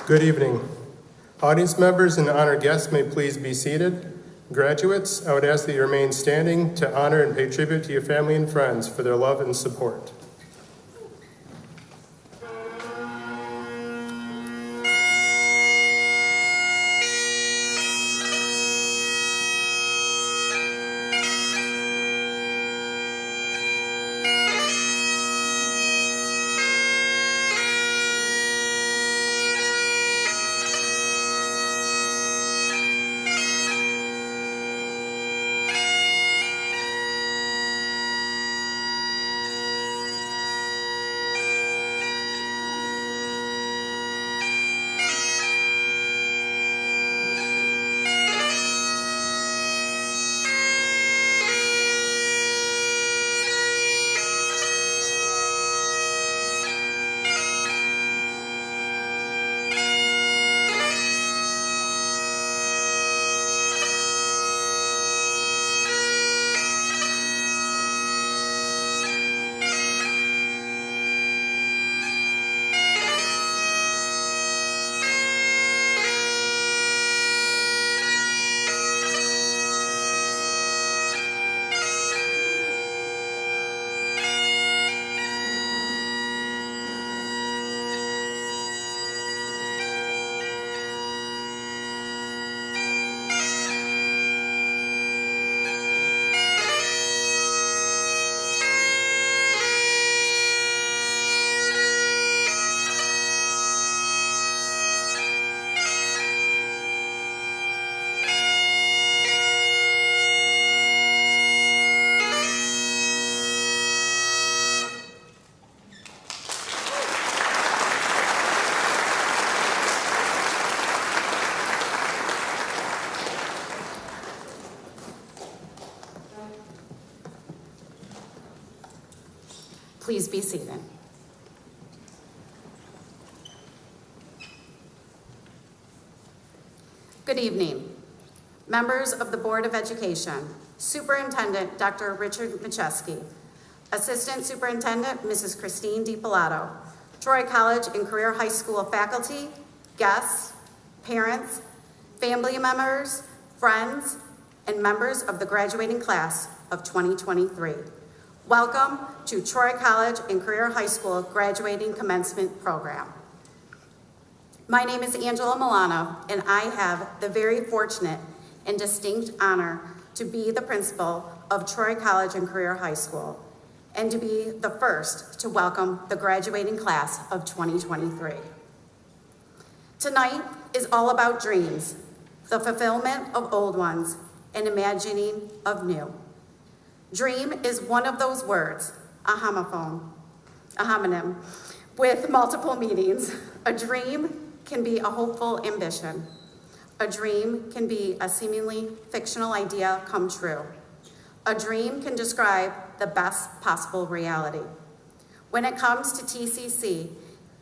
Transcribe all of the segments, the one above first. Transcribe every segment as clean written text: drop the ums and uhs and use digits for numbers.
Good evening. Audience members and honored guests may please be seated. Graduates, I would ask that you remain standing to honor and pay tribute to your family and friends for their love and support. Please be seated. Good evening. Members of the Board of Education, Superintendent Dr. Richard Macheski, Assistant Superintendent Mrs. Christine DiPilato, Troy College and Career High School faculty, guests, parents, family members, friends, and members of the graduating class of 2023. Welcome to Troy College and Career High School Graduating Commencement Program. My name is Angela Milano, and I have the very fortunate and distinct honor to be the principal of Troy College and Career High School, and to be the first to welcome the graduating class of 2023. Tonight is all about dreams, the fulfillment of old ones, and imagining of new. Dream is one of those words, a homonym, with multiple meanings. A dream can be a hopeful ambition. A dream can be a seemingly fictional idea come true. A dream can describe the best possible reality. When it comes to TCC,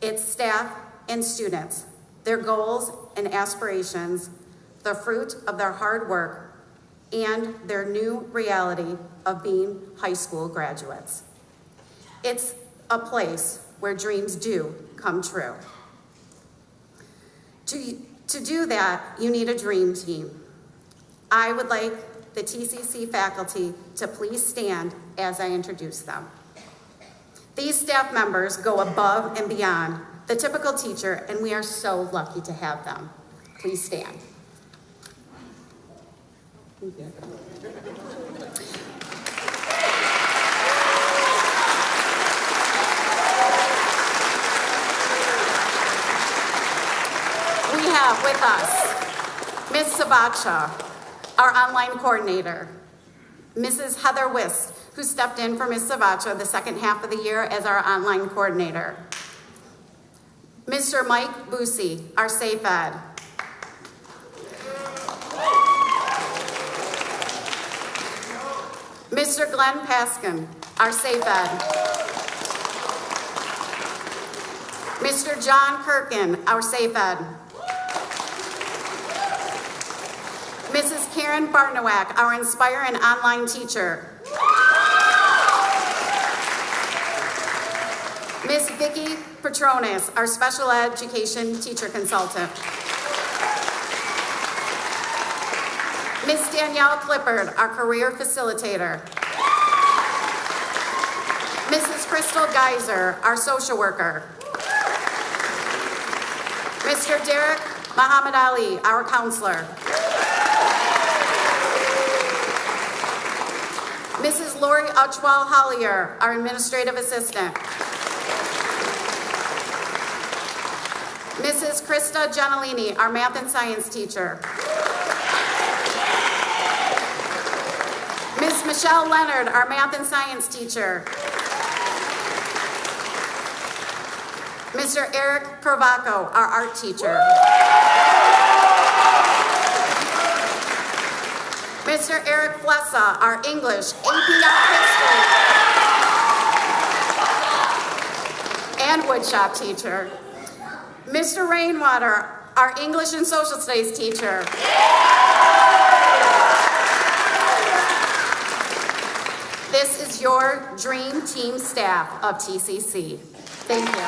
its staff and students, their goals and aspirations, the fruit of their hard work, and their new reality of being high school graduates. It's a place where dreams do come true. To do that, you need a dream team. I would like the TCC faculty to please stand as I introduce them. These staff members go above and beyond the typical teacher, and we are so lucky to have them. Please stand. We have with us Ms. Savacha, our online coordinator, Mrs. Heather Wist, who stepped in for Ms. Savacha the second half of the year as our online coordinator, Mr. Mike Busey, our Safe Ed, Mr. Glenn Paskin, our Safe Ed, Mr. John Kirkin, our Safe Ed, Mrs. Karen Bartnowak, our Inspire and online teacher, Miss Vicki Petronis, our special education teacher consultant. Miss Danielle Clippard, our career facilitator. Mrs. Crystal Geiser, our social worker. Mr. Derek Muhammad Ali, our counselor. Mrs. Lori Uchwal Hollier, our administrative assistant. Mrs. Krista Gentilini, our math and science teacher. Ms. Michelle Leonard, our math and science teacher. Mr. Eric Corvaco, our art teacher. Mr. Eric Flessa, our English, AP Art History, and woodshop teacher. Mr. Rainwater, our English and social studies teacher. This is your dream team staff of TCC. Thank you.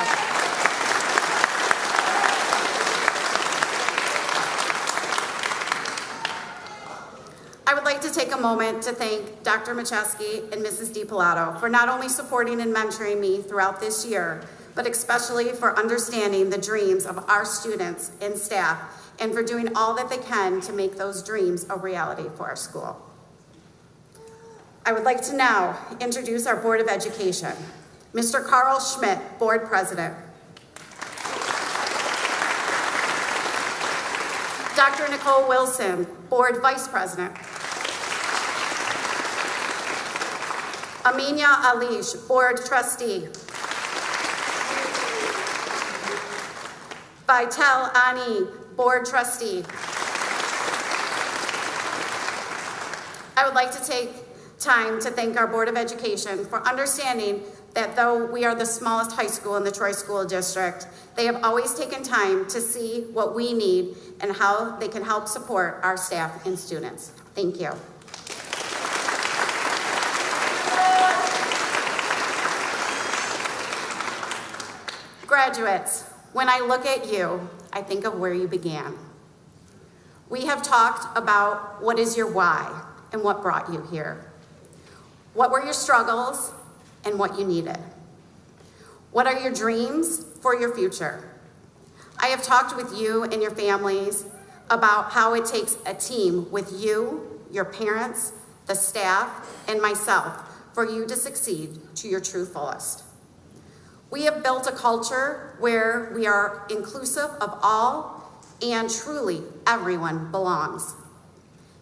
I would like to take a moment to thank Dr. Macheski and Mrs. DiPilato for not only supporting and mentoring me throughout this year, but especially for understanding the dreams of our students and staff and for doing all that they can to make those dreams a reality for our school. I would like to now introduce our Board of Education. Mr. Carl Schmidt, Board President. Dr. Nicole Wilson, Board Vice President. Aminia Alish, Board Trustee. Vital Ani, Board Trustee. I would like to take time to thank our Board of Education for understanding that though we are the smallest high school in the Troy School District, they have always taken time to see what we need and how they can help support our staff and students. Thank you. Graduates, when I look at you, I think of where you began. We have talked about what is your why and what brought you here. What were your struggles and what you needed? What are your dreams for your future? I have talked with you and your families about how it takes a team with you, your parents, the staff, and myself for you to succeed to your true fullest. We have built a culture where we are inclusive of all and truly everyone belongs.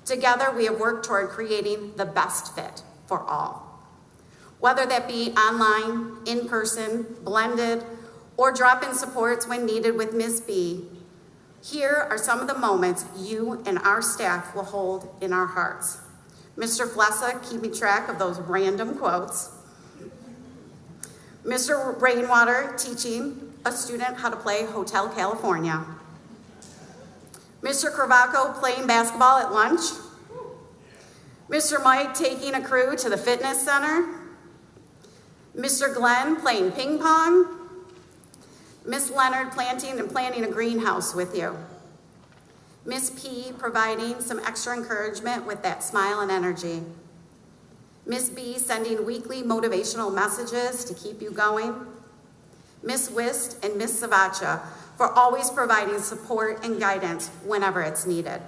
Together, we have worked toward creating the best fit for all. Whether that be online, in person, blended, or drop-in supports when needed with Ms. B, here are some of the moments you and our staff will hold in our hearts. Mr. Flessa keeping track of those random quotes. Mr. Rainwater teaching a student how to play Hotel California. Mr. Corvaco playing basketball at lunch. Mr. Mike taking a crew to the fitness center. Mr. Glenn playing ping pong. Miss Leonard planting and planning a greenhouse with you. Miss P providing some extra encouragement with that smile and energy. Miss B sending weekly motivational messages to keep you going. Miss Wist and Miss Savacha for always providing support and guidance whenever it's needed.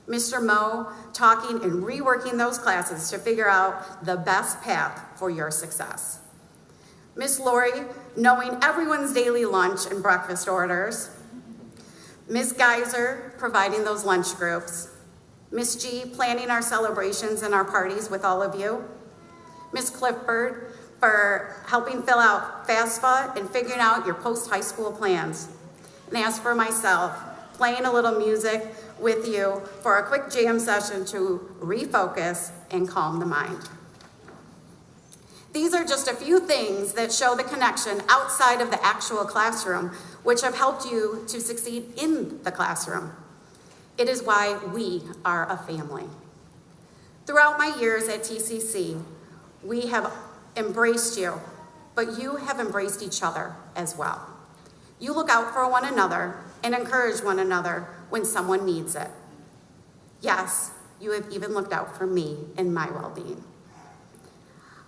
Mr. Mo talking and reworking those classes to figure out the best path for your success. Miss Lori knowing everyone's daily lunch and breakfast orders. Miss Geiser providing those lunch groups. Miss G planning our celebrations and our parties with all of you. Miss Clifford for helping fill out FAFSA and figuring out your post-high school plans. And as for myself, playing a little music with you for a quick jam session to refocus and calm the mind. These are just a few things that show the connection outside of the actual classroom, which have helped you to succeed in the classroom. It is why we are a family. Throughout my years at TCC, we have embraced you, but you have embraced each other as well. You look out for one another and encourage one another when someone needs it. Yes, you have even looked out for me and my well-being.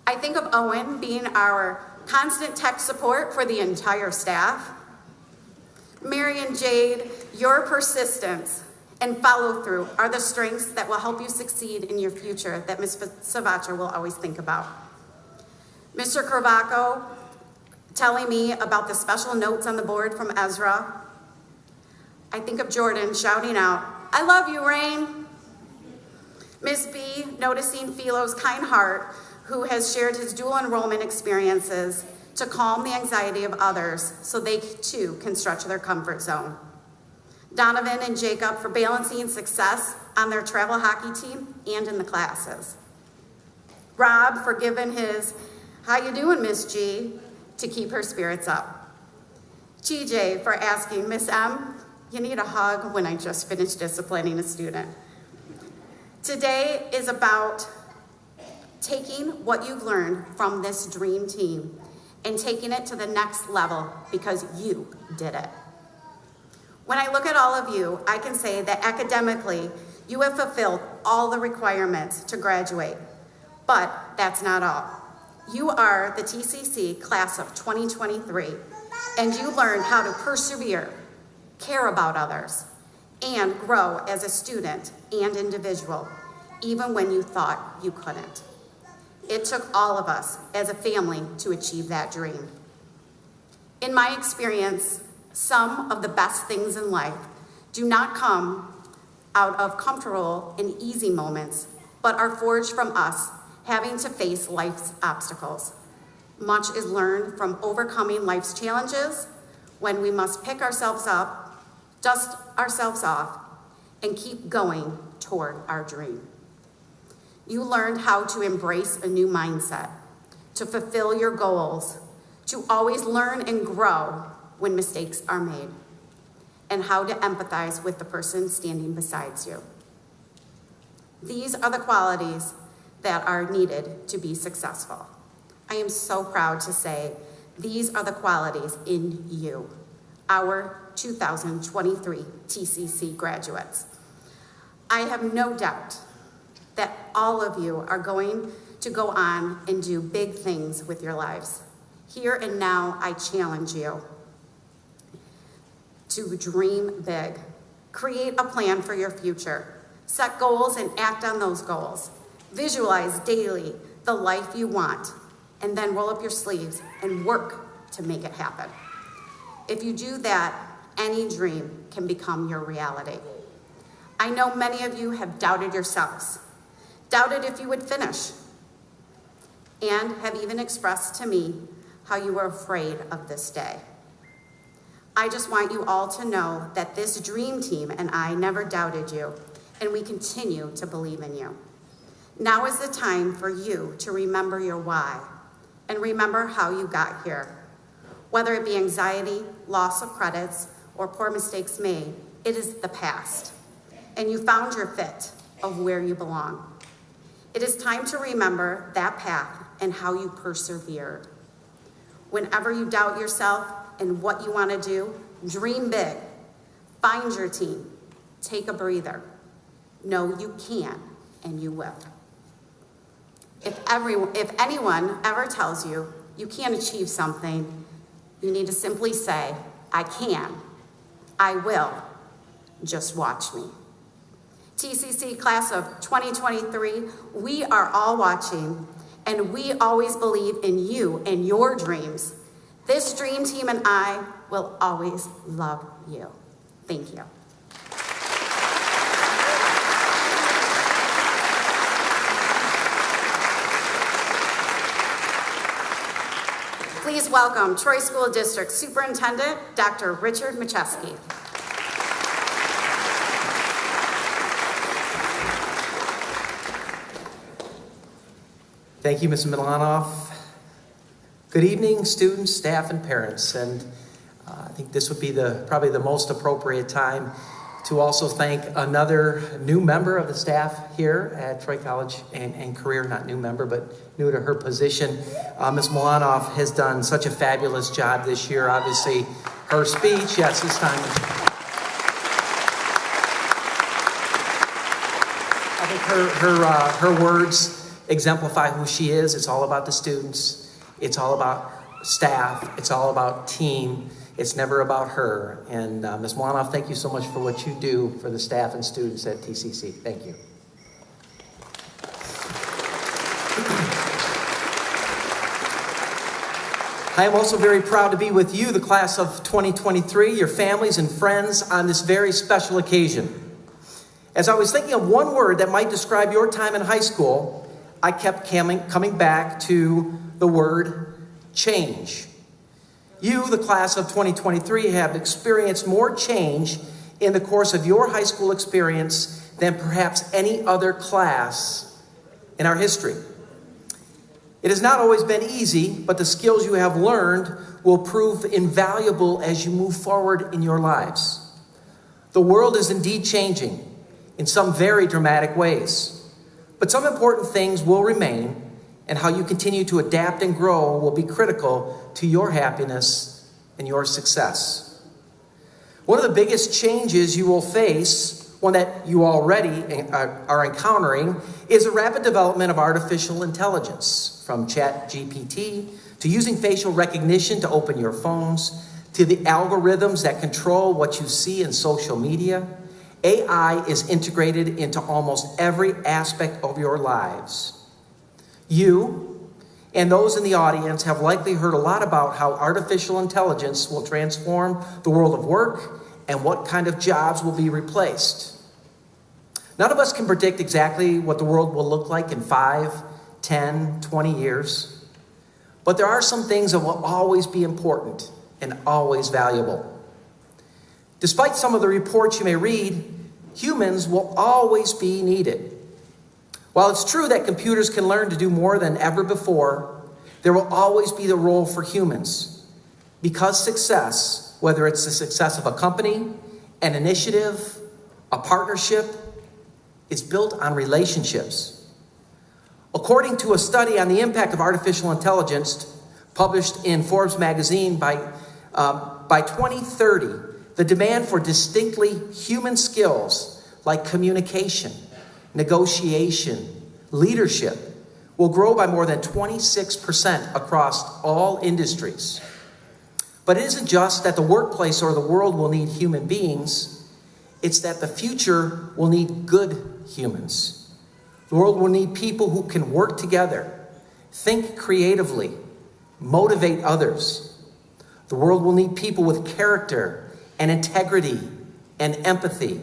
I think of Owen being our constant tech support for the entire staff. Mary and Jade, your persistence and follow-through are the strengths that will help you succeed in your future that Ms. Savacha will always think about. Mr. Carvaco telling me about the special notes on the board from Ezra. I think of Jordan shouting out, "I love you, Rain." Ms. B noticing Philo's kind heart, who has shared his dual enrollment experiences to calm the anxiety of others so they too can stretch their comfort zone. Donovan and Jacob for balancing success on their travel hockey team and in the classes. Rob for giving his "How you doing, Miss G?" to keep her spirits up. TJ for asking, "Miss M, you need a hug when I just finished disciplining a student." Today is about taking what you've learned from this dream team and taking it to the next level because you did it. When I look at all of you, I can say that academically, you have fulfilled all the requirements to graduate, but that's not all. You are the TCC class of 2023, and you learned how to persevere, care about others, and grow as a student and individual, even when you thought you couldn't. It took all of us as a family to achieve that dream. In my experience, some of the best things in life do not come out of comfortable and easy moments, but are forged from us having to face life's obstacles. Much is learned from overcoming life's challenges when we must pick ourselves up, dust ourselves off, and keep going toward our dream. You learned how to embrace a new mindset, to fulfill your goals, to always learn and grow when mistakes are made, and how to empathize with the person standing beside you. These are the qualities that are needed to be successful. I am so proud to say these are the qualities in you, our 2023 TCC graduates. I have no doubt that all of you are going to go on and do big things with your lives. Here and now, I challenge you to dream big. Create a plan for your future. Set goals and act on those goals. Visualize daily the life you want, and then roll up your sleeves and work to make it happen. If you do that, any dream can become your reality. I know many of you have doubted yourselves, doubted if you would finish, and have even expressed to me how you were afraid of this day. I just want you all to know that this dream team and I never doubted you, and we continue to believe in you. Now is the time for you to remember your why and remember how you got here. Whether it be anxiety, loss of credits, or poor mistakes made, it is the past, and you found your fit of where you belong. It is time to remember that path and how you persevered. Whenever you doubt yourself and what you want to do, dream big. Find your team. Take a breather. Know you can and you will. If anyone ever tells you you can't achieve something, you need to simply say, "I can. I will. Just watch me." TCC class of 2023, we are all watching, and we always believe in you and your dreams. This dream team and I will always love you. Thank you. Please welcome Troy School District Superintendent, Dr. Richard Macheski. Thank you, Ms. Milanoff. Good evening, students, staff, and parents. And I think this would be probably the most appropriate time to also thank another new member of the staff here at Troy College and career, not new member, but new to her position. Ms. Milanoff has done such a fabulous job this year. Obviously, her speech, yes, this time. I think her words exemplify who she is. It's all about the students. It's all about staff. It's all about team. It's never about her. And Ms. Milanoff, thank you so much for what you do for the staff and students at TCC. Thank you. I am also very proud to be with you, the class of 2023, your families and friends, on this very special occasion. As I was thinking of one word that might describe your time in high school, I kept coming back to the word change. You, the class of 2023, have experienced more change in the course of your high school experience than perhaps any other class in our history. It has not always been easy, but the skills you have learned will prove invaluable as you move forward in your lives. The world is indeed changing in some very dramatic ways, but some important things will remain, and how you continue to adapt and grow will be critical to your happiness and your success. One of the biggest changes you will face, one that you already are encountering, is the rapid development of artificial intelligence, from ChatGPT to using facial recognition to open your phones, to the algorithms that control what you see in social media. AI is integrated into almost every aspect of your lives. You and those in the audience have likely heard a lot about how artificial intelligence will transform the world of work and what kind of jobs will be replaced. None of us can predict exactly what the world will look like in 5, 10, 20 years, but there are some things that will always be important and always valuable. Despite some of the reports you may read, humans will always be needed. While it's true that computers can learn to do more than ever before, there will always be the role for humans. Because success, whether it's the success of a company, an initiative, a partnership, is built on relationships. According to a study on the impact of artificial intelligence published in Forbes magazine, by 2030, the demand for distinctly human skills like communication, negotiation, leadership will grow by more than 26% across all industries. But it isn't just that the workplace or the world will need human beings, it's that the future will need good humans. The world will need people who can work together, think creatively, motivate others. The world will need people with character and integrity and empathy,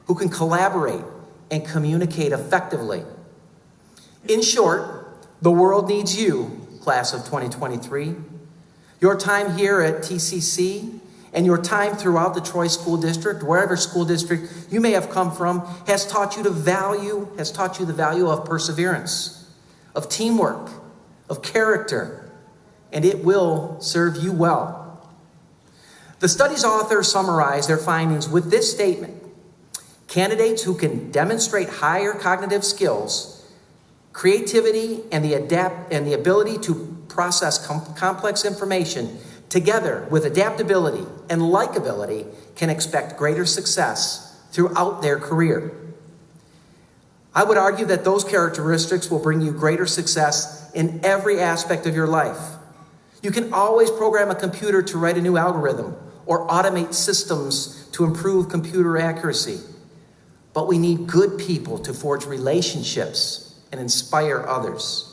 who can collaborate and communicate effectively. In short, the world needs you, class of 2023. Your time here at TCC and your time throughout the Troy School District, wherever school district you may have come from, has taught you the value of perseverance, of teamwork, of character, and it will serve you well. The study's authors summarize their findings with this statement: candidates who can demonstrate higher cognitive skills, creativity, and the ability to process complex information together with adaptability and likability can expect greater success throughout their career. I would argue that those characteristics will bring you greater success in every aspect of your life. You can always program a computer to write a new algorithm or automate systems to improve computer accuracy. But we need good people to forge relationships and inspire others.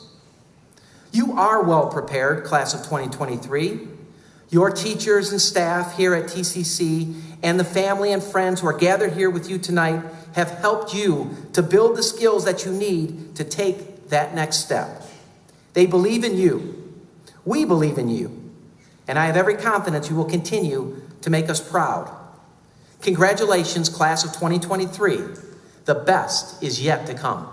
You are well prepared, class of 2023. Your teachers and staff here at TCC and the family and friends who are gathered here with you tonight have helped you to build the skills that you need to take that next step. They believe in you. We believe in you. And I have every confidence you will continue to make us proud. Congratulations, class of 2023. The best is yet to come.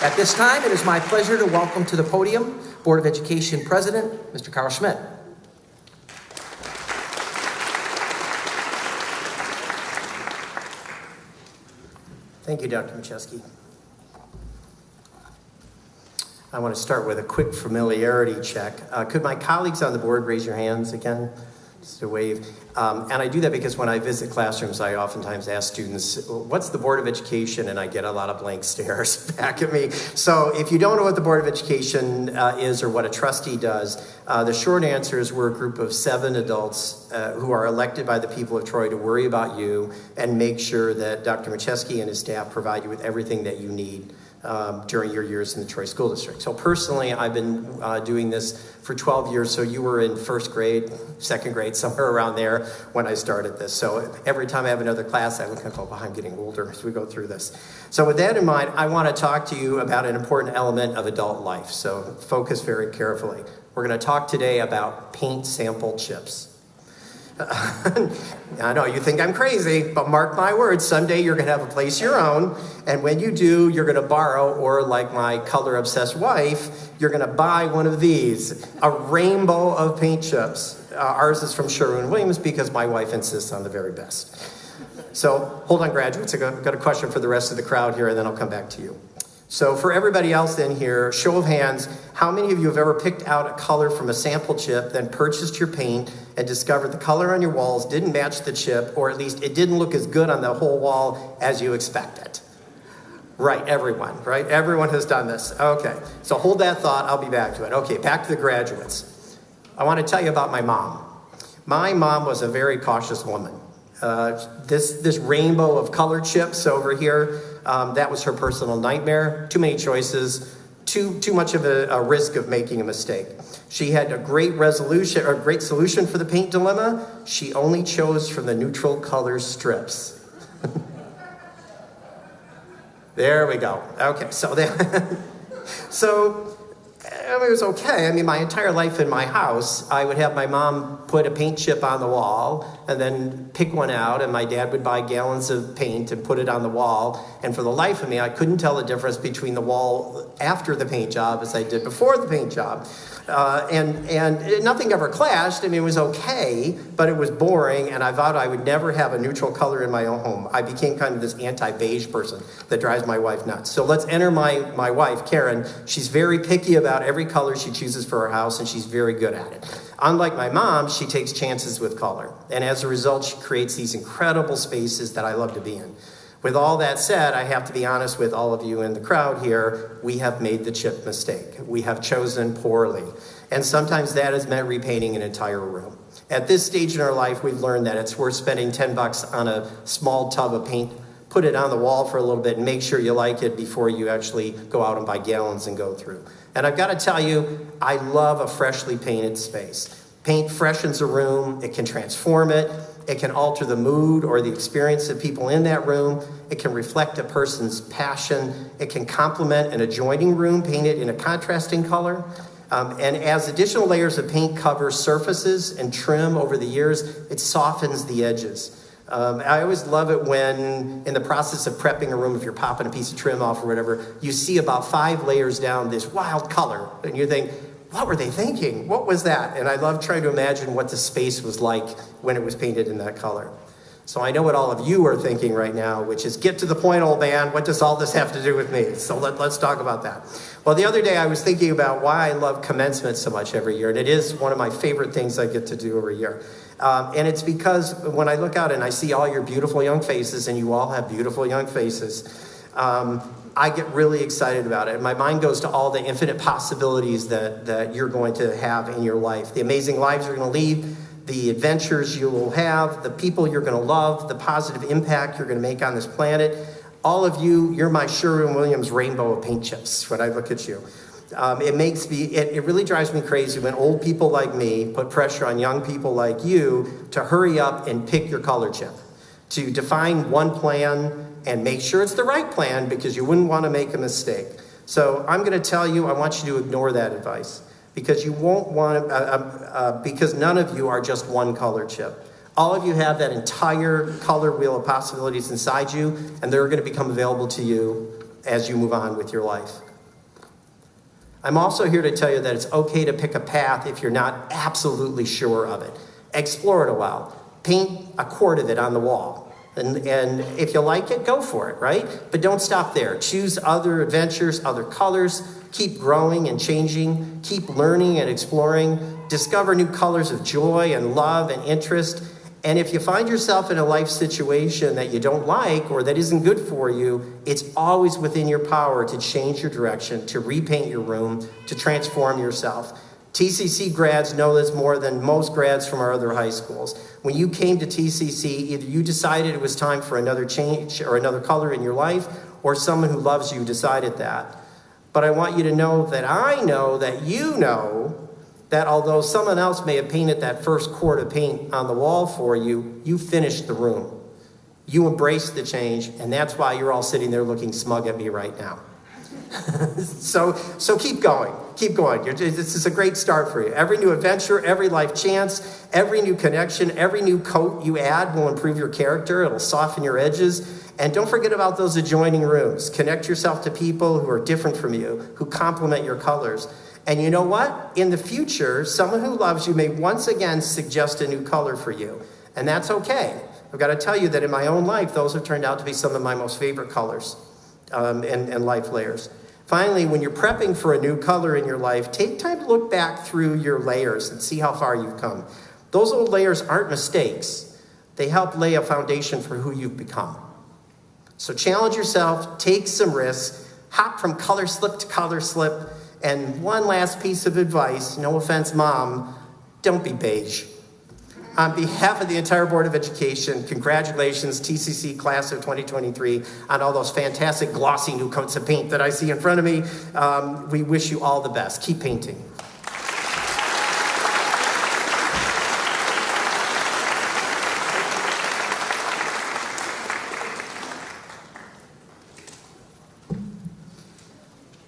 At this time, it is my pleasure to welcome to the podium Board of Education President, Mr. Carl Schmidt. Thank you, Dr. Macheski. I want to start with a quick familiarity check. Could my colleagues on the board raise your hands again? Just a wave. And I do that because when I visit classrooms, I oftentimes ask students, what's the Board of Education? And I get a lot of blank stares back at me. So if you don't know what the Board of Education is or what a trustee does, the short answer is we're a group of 7 adults who are elected by the people of Troy to worry about you and make sure that Dr. Macheski and his staff provide you with everything that you need during your years in the Troy School District. So personally, I've been doing this for 12 years, so you were in first grade, second grade, somewhere around there when I started this. So every time I have another class, I look and go, I'm getting older as we go through this. So with that in mind, I want to talk to you about an important element of adult life, so focus very carefully. We're going to talk today about paint sample chips. I know you think I'm crazy, but mark my words, someday you're going to have a place of your own, and when you do, you're going to borrow, or like my color-obsessed wife, you're going to buy one of these, a rainbow of paint chips. Ours is from Sherwin-Williams because my wife insists on the very best. So hold on, graduates. I've got a question for the rest of the crowd here, and then I'll come back to you. So for everybody else in here, show of hands, how many of you have ever picked out a color from a sample chip, then purchased your paint and discovered the color on your walls didn't match the chip, or at least it didn't look as good on the whole wall as you expected? Right, everyone, right? Everyone has done this. Okay, so hold that thought. I'll be back to it. Okay, back to the graduates. I want to tell you about my mom. My mom was a very cautious woman. This rainbow of color chips over here, that was her personal nightmare. Too many choices, too much of a risk of making a mistake. She had a great resolution, or a great solution for the paint dilemma. She only chose from the neutral color strips. There we go. Okay, so it was okay. I mean, my entire life in my house, I would have my mom put a paint chip on the wall and then pick one out, and my dad would buy gallons of paint and put it on the wall. And for the life of me, I couldn't tell the difference between the wall after the paint job as I did before the paint job. And nothing ever clashed. I mean, it was okay, but it was boring, and I vowed I would never have a neutral color in my own home. I became kind of this anti-beige person that drives my wife nuts. So let's enter my wife, Karen. She's very picky about every color she chooses for her house, and she's very good at it. Unlike my mom, she takes chances with color, and as a result, she creates these incredible spaces that I love to be in. With all that said, I have to be honest with all of you in the crowd here, we have made the chip mistake. We have chosen poorly. And sometimes that has meant repainting an entire room. At this stage in our life, we've learned that it's worth spending $10 on a small tub of paint, put it on the wall for a little bit, and make sure you like it before you actually go out and buy gallons and go through. And I've got to tell you, I love a freshly painted space. Paint freshens a room, it can transform it, it can alter the mood or the experience of people in that room. It can reflect a person's passion. It can complement an adjoining room painted in a contrasting color. And as additional layers of paint cover surfaces and trim over the years, it softens the edges. I always love it when, in the process of prepping a room, if you're popping a piece of trim off or whatever, you see about 5 layers down this wild color, and you think, what were they thinking? What was that? And I love trying to imagine what the space was like when it was painted in that color. So I know what all of you are thinking right now, which is, get to the point, old man. What does all this have to do with me? So let's talk about that. Well, the other day I was thinking about why I love commencement so much every year, and it is one of my favorite things I get to do every year. And it's because when I look out and I see all your beautiful young faces, and you all have beautiful young faces, I get really excited about it. My mind goes to all the infinite possibilities that you're going to have in your life, the amazing lives you're going to lead, the adventures you will have, the people you're going to love, the positive impact you're going to make on this planet. All of you, you're my Sherwin-Williams rainbow of paint chips when I look at you. It really drives me crazy when old people like me put pressure on young people like you to hurry up and pick your color chip, to define one plan and make sure it's the right plan because you wouldn't want to make a mistake. So I'm going to tell you, I want you to ignore that advice because you won't want to, because none of you are just one color chip. All of you have that entire color wheel of possibilities inside you, and they're going to become available to you as you move on with your life. I'm also here to tell you that it's okay to pick a path if you're not absolutely sure of it. Explore it a while. Paint a quart of it on the wall. And if you like it, go for it, right? But don't stop there. Choose other adventures, other colors. Keep growing and changing. Keep learning and exploring. Discover new colors of joy and love and interest. And if you find yourself in a life situation that you don't like or that isn't good for you, it's always within your power to change your direction, to repaint your room, to transform yourself. TCC grads know this more than most grads from our other high schools. When you came to TCC, either you decided it was time for another change or another color in your life, or someone who loves you decided that. But I want you to know that I know that you know that although someone else may have painted that first quart of paint on the wall for you, you finished the room. You embraced the change, and that's why you're all sitting there looking smug at me right now. So keep going. Keep going. This is a great start for you. Every new adventure, every life chance, every new connection, every new coat you add will improve your character. It'll soften your edges. And don't forget about those adjoining rooms. Connect yourself to people who are different from you, who complement your colors. And you know what? In the future, someone who loves you may once again suggest a new color for you. And that's okay. I've got to tell you that in my own life, those have turned out to be some of my most favorite colors and life layers. Finally, when you're prepping for a new color in your life, take time to look back through your layers and see how far you've come. Those old layers aren't mistakes. They help lay a foundation for who you've become. So challenge yourself, take some risks, hop from color slip to color slip, and one last piece of advice, no offense, Mom, don't be beige. On behalf of the entire Board of Education, congratulations, TCC Class of 2023, on all those fantastic glossy new coats of paint that I see in front of me. We wish you all the best. Keep painting.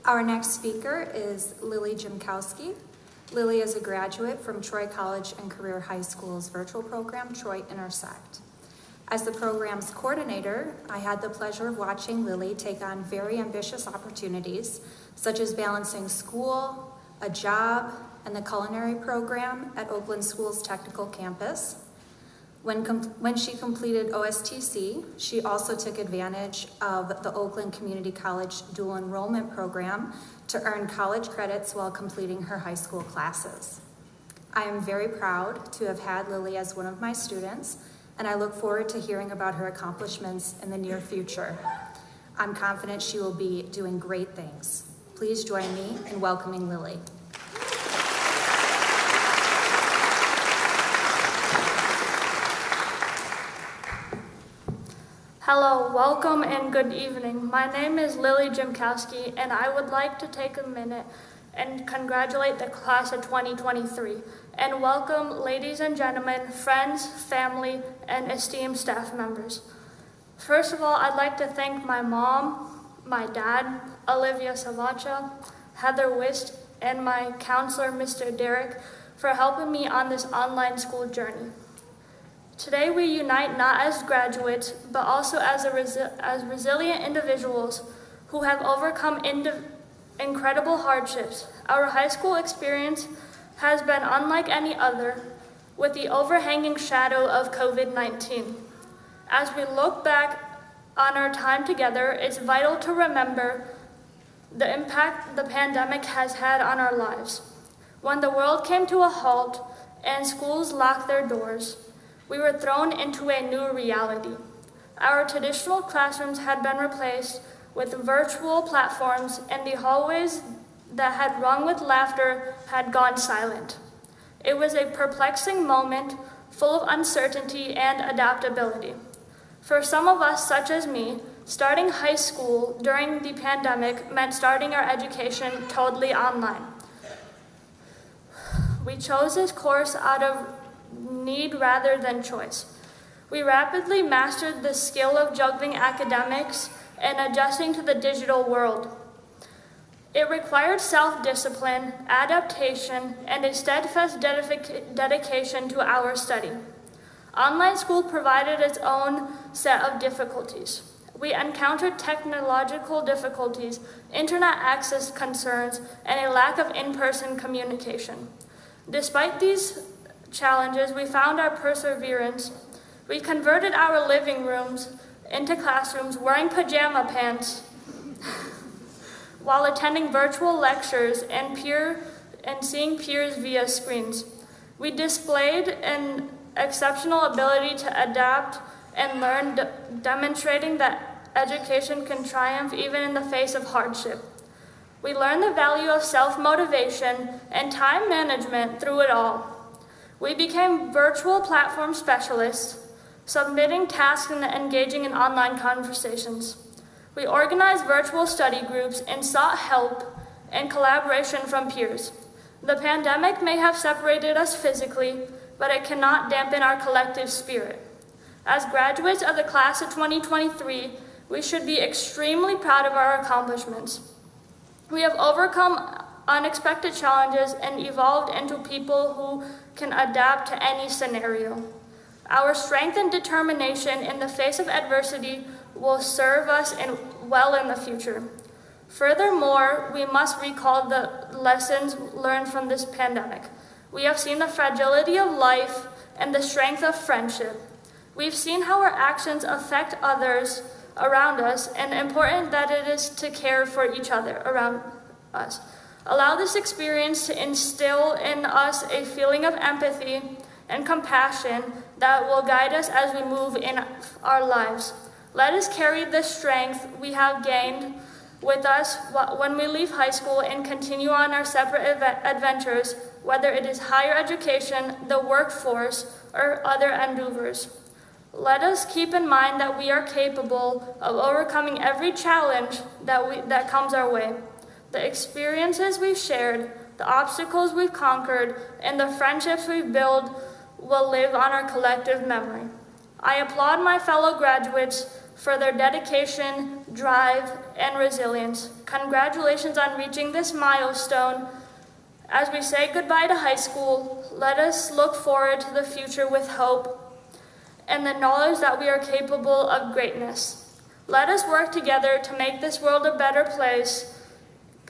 Our next speaker is Lily Jimkowski. Lily is a graduate from Troy College and Career High School's virtual program, Troy Intersect. As the program's coordinator, I had the pleasure of watching Lily take on very ambitious opportunities, such as balancing school, a job, and the culinary program at Oakland School's technical campus. When she completed OSTC, she also took advantage of the Oakland Community College dual enrollment program to earn college credits while completing her high school classes. I am very proud to have had Lily as one of my students, and I look forward to hearing about her accomplishments in the near future. I'm confident she will be doing great things. Please join me in welcoming Lily. Hello, welcome and good evening. My name is Lily Jimkowski, and I would like to take a minute and congratulate the class of 2023 and welcome ladies and gentlemen, friends, family, and esteemed staff members. First of all, I'd like to thank my mom, my dad, Olivia Savacha, Heather Wist, and my counselor, Mr. Derek, for helping me on this online school journey. Today we unite not as graduates, but also as resilient individuals who have overcome incredible hardships. Our high school experience has been unlike any other, with the overhanging shadow of COVID-19. As we look back on our time together, it's vital to remember the impact the pandemic has had on our lives. When the world came to a halt and schools locked their doors, we were thrown into a new reality. Our traditional classrooms had been replaced with virtual platforms, and the hallways that had rung with laughter had gone silent. It was a perplexing moment, full of uncertainty and adaptability. For some of us, such as me, starting high school during the pandemic meant starting our education totally online. We chose this course out of need rather than choice. We rapidly mastered the skill of juggling academics and adjusting to the digital world. It required self-discipline, adaptation, and a steadfast dedication to our study. Online school provided its own set of difficulties. We encountered technological difficulties, internet access concerns, and a lack of in-person communication. Despite these challenges, we found our perseverance We converted our living rooms into classrooms wearing pajama pants while attending virtual lectures and seeing peers via screens. We displayed an exceptional ability to adapt and learn, demonstrating that education can triumph even in the face of hardship. We learned the value of self-motivation and time management through it all. We became virtual platform specialists, submitting tasks and engaging in online conversations. We organized virtual study groups and sought help and collaboration from peers. The pandemic may have separated us physically, but it cannot dampen our collective spirit. As graduates of the class of 2023, we should be extremely proud of our accomplishments. We have overcome unexpected challenges and evolved into people who can adapt to any scenario. Our strength and determination in the face of adversity will serve us well in the future. Furthermore, we must recall the lessons learned from this pandemic. We have seen the fragility of life and the strength of friendship. We've seen how our actions affect others around us, and important that it is to care for each other around us. Allow this experience to instill in us a feeling of empathy and compassion that will guide us as we move in our lives. Let us carry the strength we have gained with us when we leave high school and continue on our separate adventures, whether it is higher education, the workforce, or other endeavors. Let us keep in mind that we are capable of overcoming every challenge that comes our way. The experiences we've shared, the obstacles we've conquered, and the friendships we've built will live on our collective memory. I applaud my fellow graduates for their dedication, drive, and resilience. Congratulations on reaching this milestone. As we say goodbye to high school, let us look forward to the future with hope and the knowledge that we are capable of greatness. Let us work together to make this world a better place,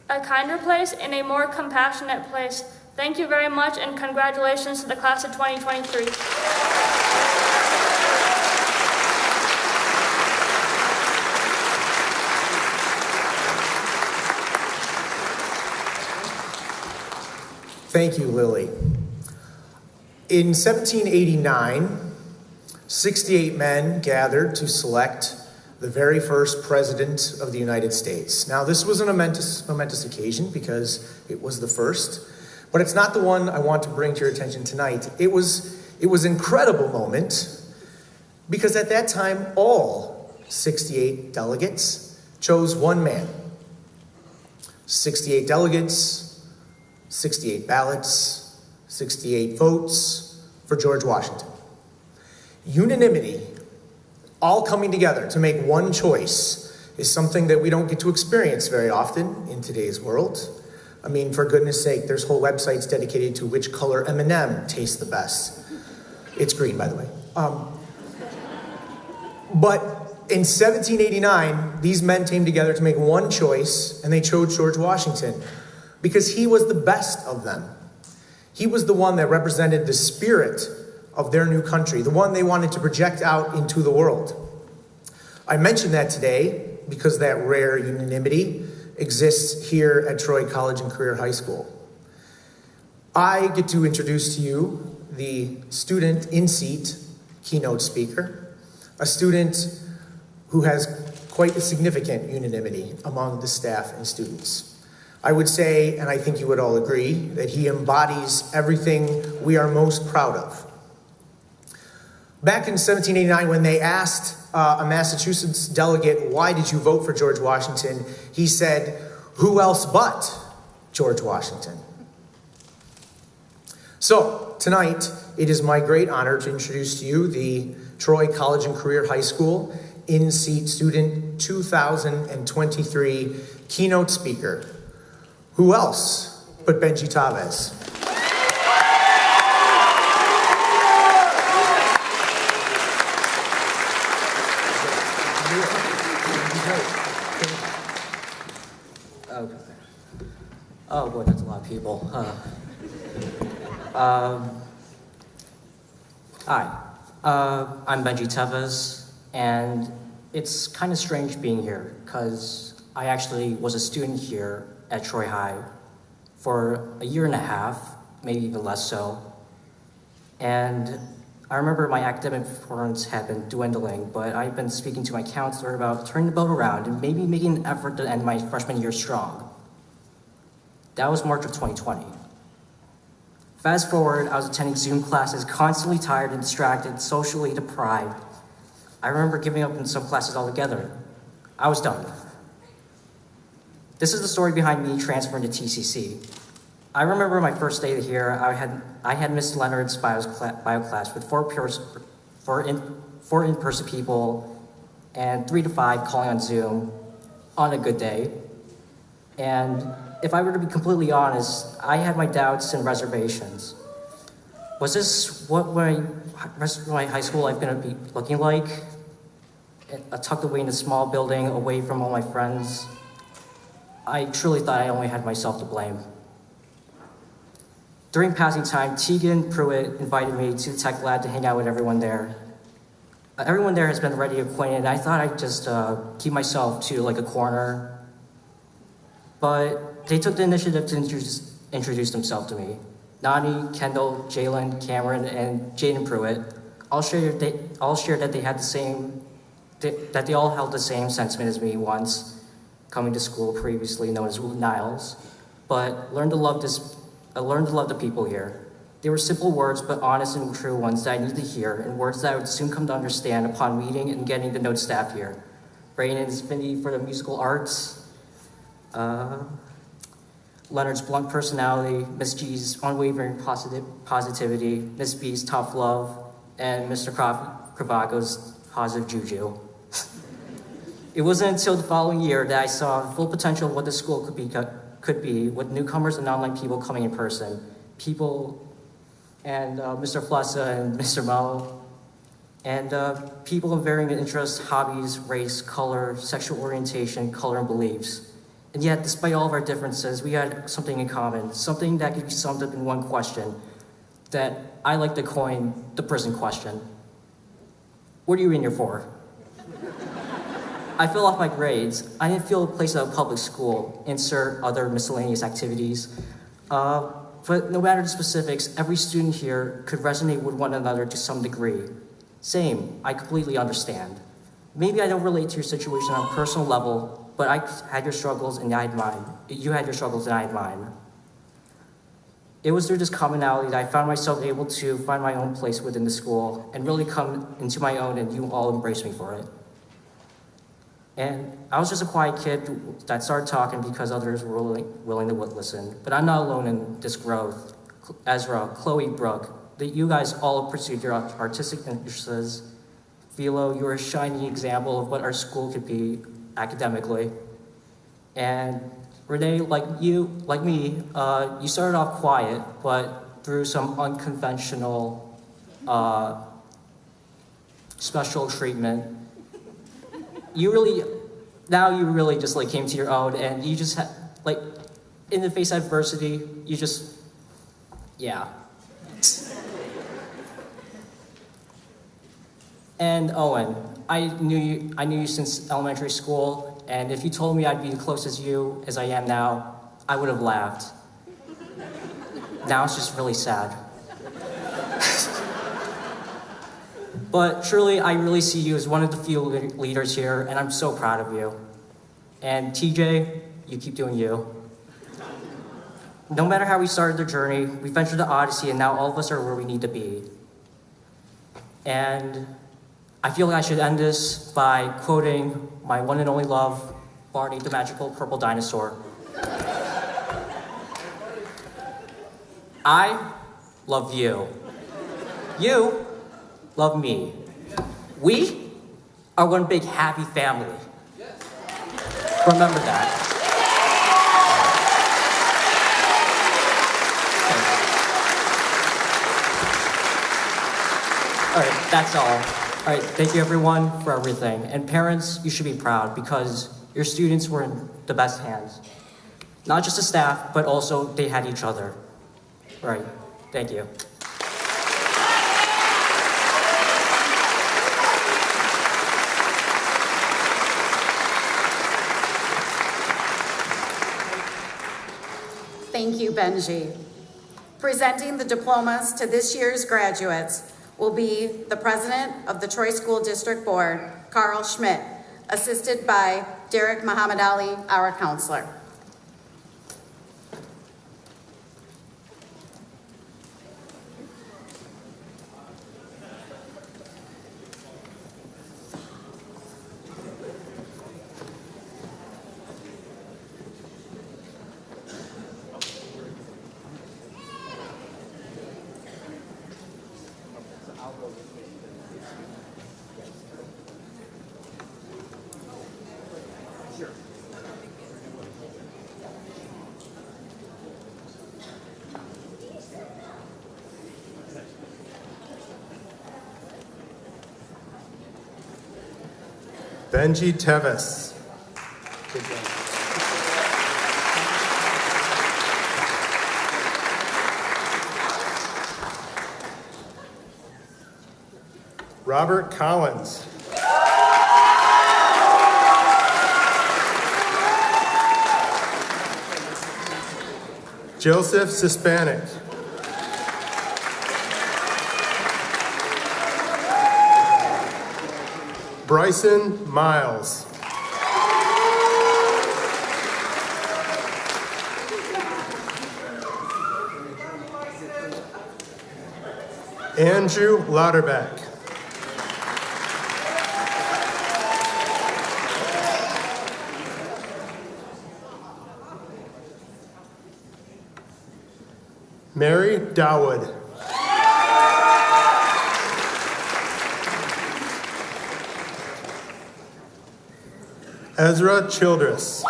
a kinder place, and a more compassionate place. Thank you very much, and congratulations to the class of 2023. Thank you, Lily. In 1789, 68 men gathered to select the very first president of the United States. Now, this was an momentous occasion because it was the first, but it's not the one I want to bring to your attention tonight. It was an incredible moment because at that time, all 68 delegates chose one man. 68 delegates, 68 ballots, 68 votes for George Washington. Unanimity, all coming together to make one choice, is something that we don't get to experience very often in today's world. I mean, for goodness sake, there's whole websites dedicated to which color M&M tastes the best. It's green, by the way. But in 1789, these men came together to make one choice, and they chose George Washington because he was the best of them. He was the one that represented the spirit of their new country, the one they wanted to project out into the world. I mention that today because that rare unanimity exists here at Troy College and Career High School. I get to introduce to you the student in-seat keynote speaker, a student who has quite a significant unanimity among the staff and students. I would say, and I think you would all agree, that he embodies everything we are most proud of. Back in 1789, when they asked a Massachusetts delegate, why did you vote for George Washington? He said, who else but George Washington? So, tonight, it is my great honor to introduce to you the Troy College and Career High School in-seat student 2023 keynote speaker. Who else but Benji Tavez? Okay. Oh boy, that's a lot of people. Hi, I'm Benji Tevez, and it's kind of strange being here because I actually was a student here at Troy High for a year and a half, maybe even less so. And I remember my academic performance had been dwindling, but I've been speaking to my counselor about turning the boat around and maybe making an effort to end my freshman year strong. That was March of 2020. Fast forward, I was attending Zoom classes, constantly tired and distracted, socially deprived. I remember giving up in some classes altogether. I was done. This is the story behind me transferring to TCC. I remember my first day here, I had Miss Leonard's bio class with four in-person people and 3 to 5 calling on Zoom on a good day. And if I were to be completely honest, I had my doubts and reservations. Was this what my rest of my high school life going to be looking like? Tucked away in a small building, away from all my friends. I truly thought I only had myself to blame. During passing time, Tegan Pruitt invited me to the tech lab to hang out with everyone there. Everyone there has been already acquainted, and I thought I'd just keep myself to like a corner. But they took the initiative to introduce themselves to me. Nani, Kendall, Jalen, Cameron, and Jaden Pruitt all shared that they all held the same sentiment as me once, coming to school previously known as Niles, but learned to love the people here. They were simple words, but honest and true ones that I needed to hear, and words that I would soon come to understand upon meeting and getting to know the staff here. Brayden's affinity for the musical arts, Leonard's blunt personality, Miss G's unwavering positivity, Miss B's tough love, and Mr. Cravago's positive juju. It wasn't until the following year that I saw the full potential of what the school could be with newcomers and online people coming in person. People and Mr. Flessa and Mr. Mo, and people of varying interests, hobbies, race, color, sexual orientation, color, and beliefs. And yet, despite all of our differences, we had something in common, something that could be summed up in one question that I like to coin the prison question. What are you in here for? I fell off my grades. I didn't feel a place at a public school, insert other miscellaneous activities. But no matter the specifics, every student here could resonate with one another to some degree. Same, I completely understand. Maybe I don't relate to your situation on a personal level, but I had your struggles and I had mine. You had your struggles and I had mine. It was through this commonality that I found myself able to find my own place within the school and really come into my own, and you all embraced me for it. And I was just a quiet kid that started talking because others were willing to listen. But I'm not alone in this growth. Ezra, Chloe, Brooke, that you guys all pursued your artistic interests. Philo, you're a shining example of what our school could be academically. And Renee, like me, you started off quiet, but through some unconventional special treatment, you really just like came to your own, and you just had, like, in the face of adversity, you just, yeah. And Owen, I knew you since elementary school, and if you told me I'd be as close as you as I am now, I would have laughed. Now it's just really sad. But truly, I really see you as one of the few leaders here, and I'm so proud of you. And TJ, you keep doing you. No matter how we started the journey, we ventured the Odyssey, and now all of us are where we need to be. And I feel like I should end this by quoting my one and only love, Barney the Magical Purple Dinosaur. I love you. You love me. We are one big happy family. Remember that. All right, that's all. All right, thank you everyone for everything. And parents, you should be proud because your students were in the best hands. Not just the staff, but also they had each other. All right, thank you. Benji. Presenting the diplomas to this year's graduates will be the President of the Troy School District Board, Carl Schmidt, assisted by Derek Muhammad Ali, our counselor. Benji Tevis. Good job. Robert Collins. Joseph Sispanic. Bryson Miles. Andrew Lauterbach. Mary Dawood. Ezra Childress.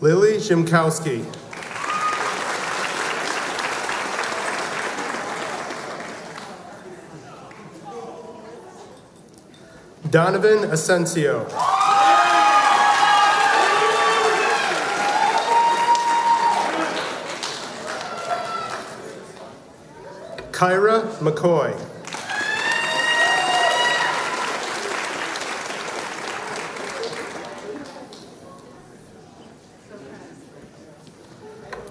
Lily Shimkowski. Donovan Asensio. Kyra McCoy.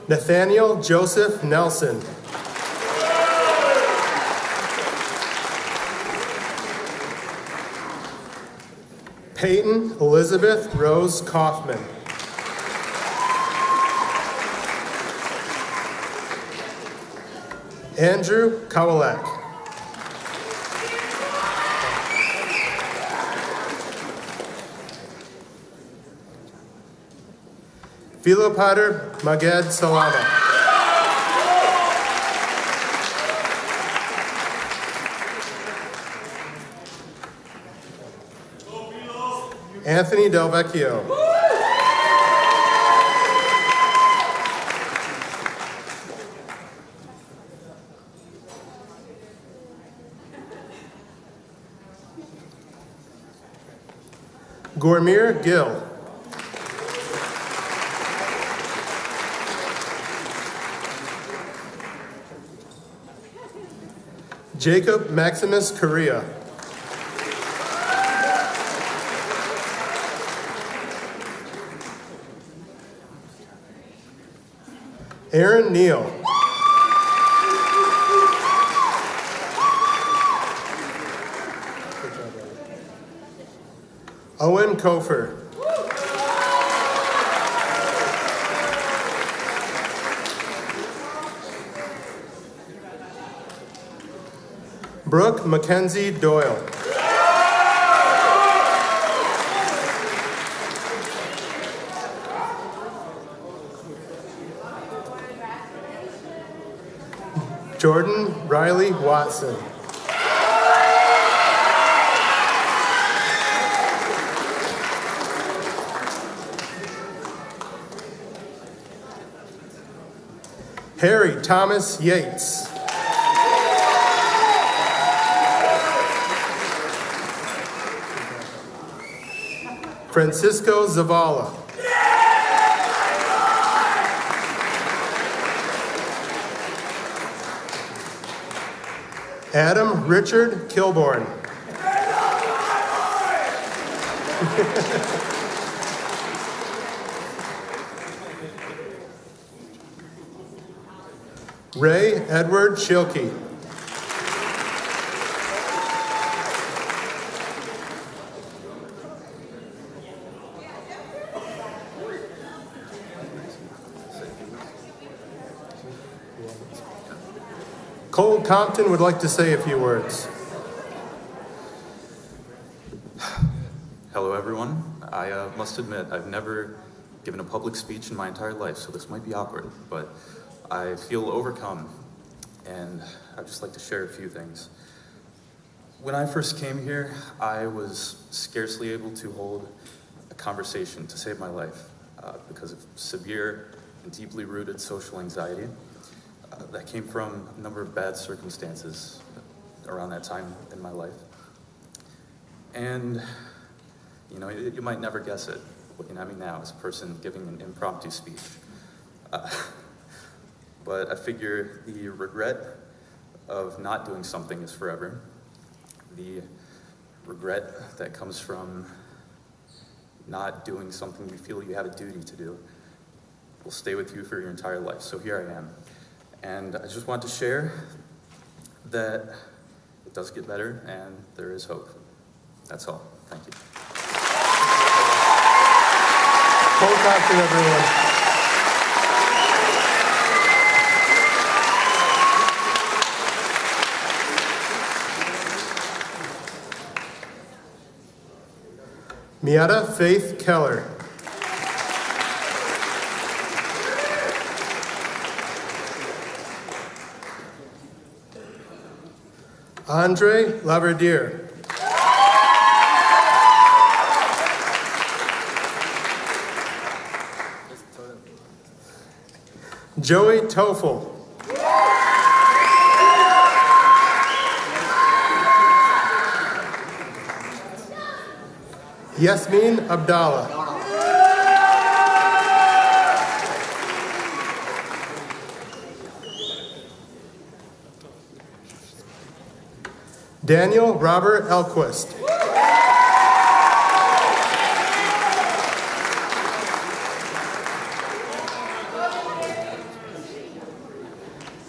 Nathaniel Joseph Nelson. Peyton Elizabeth Rose Kaufman. Andrew Kowalak. Philopater Maged Salama. Anthony Del Vecchio. Gormir Gill. Jacob Maximus Correa. Aaron Neal. Owen Kofer. Brooke Mackenzie Doyle. Jordan Riley Watson. Harry Thomas Yates. Francisco Zavala. Adam Richard Kilborn. Ray Edward Schilke. Cole Compton would like to say a few words. Hello, everyone. I must admit, I've never given a public speech in my entire life, so this might be awkward, but I feel overcome, and I'd just like to share a few things. When I first came here, I was scarcely able to hold a conversation to save my life because of severe and deeply rooted social anxiety that came from a number of bad circumstances around that time in my life. And, you know, you might never guess it, looking at me now as a person giving an impromptu speech. But I figure the regret of not doing something is forever. The regret that comes from not doing something you feel you have a duty to do will stay with you for your entire life. So here I am. And I just want to share that it does get better and there is hope. That's all. Thank you. Cole Compton, everyone. Mietta Faith Keller. Andre Laverdiere. Joey Toffel. Yasmin Abdallah. Daniel Robert Elquist.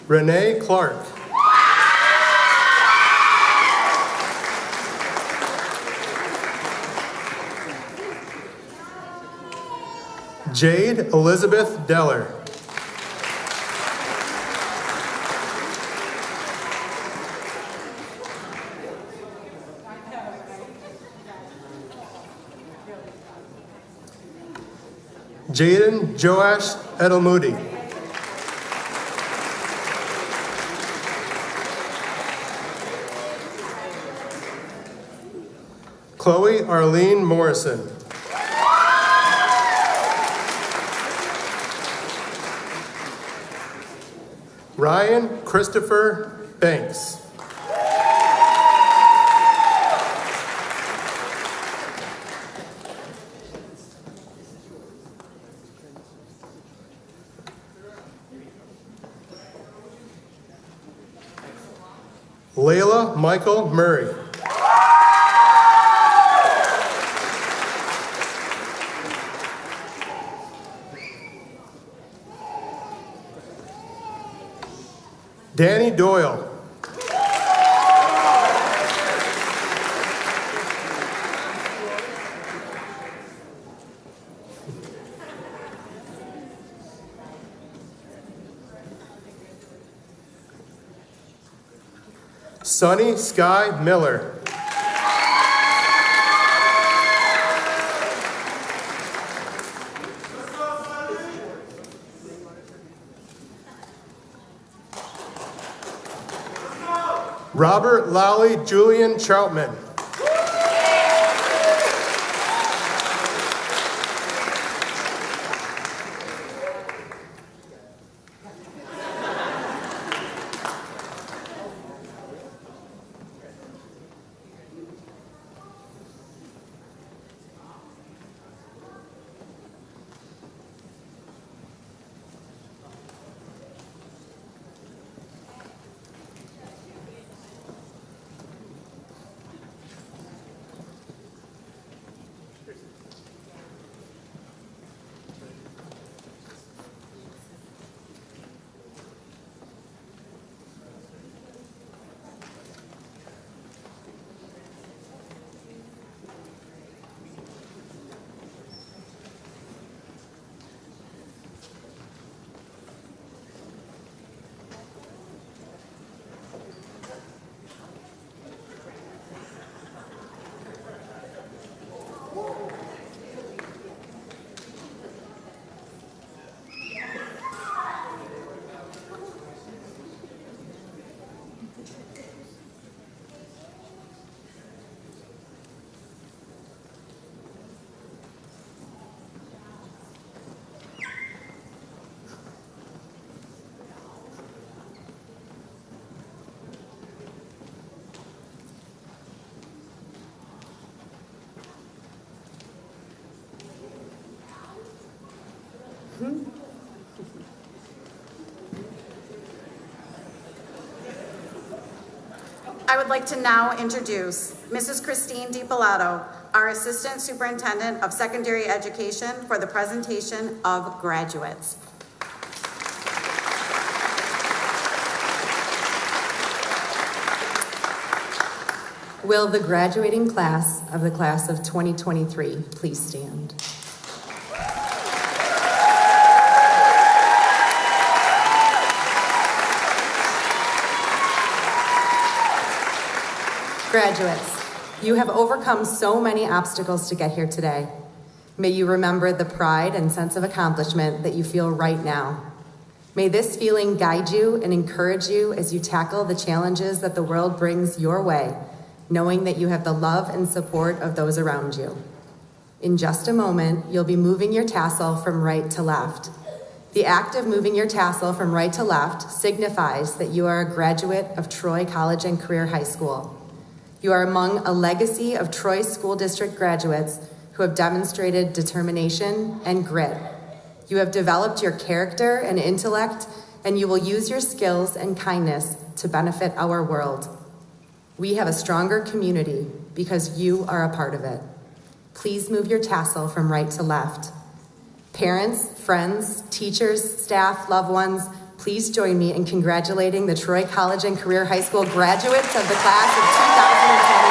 Renee Clark. Jade Elizabeth Deller. Jaden Joash Edelmoody. Chloe Arlene Morrison. Ryan Christopher Banks. Layla Michael Murray. Danny Doyle. Sonny Sky Miller. Robert Lowry Julian Troutman. I would like to now introduce Mrs. Christine DiPilato, our Assistant Superintendent of Secondary Education, for the presentation of graduates. Will the graduating class of the class of 2023 please stand? Graduates, you have overcome so many obstacles to get here today. May you remember the pride and sense of accomplishment that you feel right now. May this feeling guide you and encourage you as you tackle the challenges that the world brings your way, knowing that you have the love and support of those around you. In just a moment, you'll be moving your tassel from right to left. The act of moving your tassel from right to left signifies that you are a graduate of Troy College and Career High School. You are among a legacy of Troy School District graduates who have demonstrated determination and grit. You have developed your character and intellect, and you will use your skills and kindness to benefit our world. We have a stronger community because you are a part of it. Please move your tassel from right to left. Parents, friends, teachers, staff, loved ones, please join me in congratulating the Troy College and Career High School graduates of the class of 2023.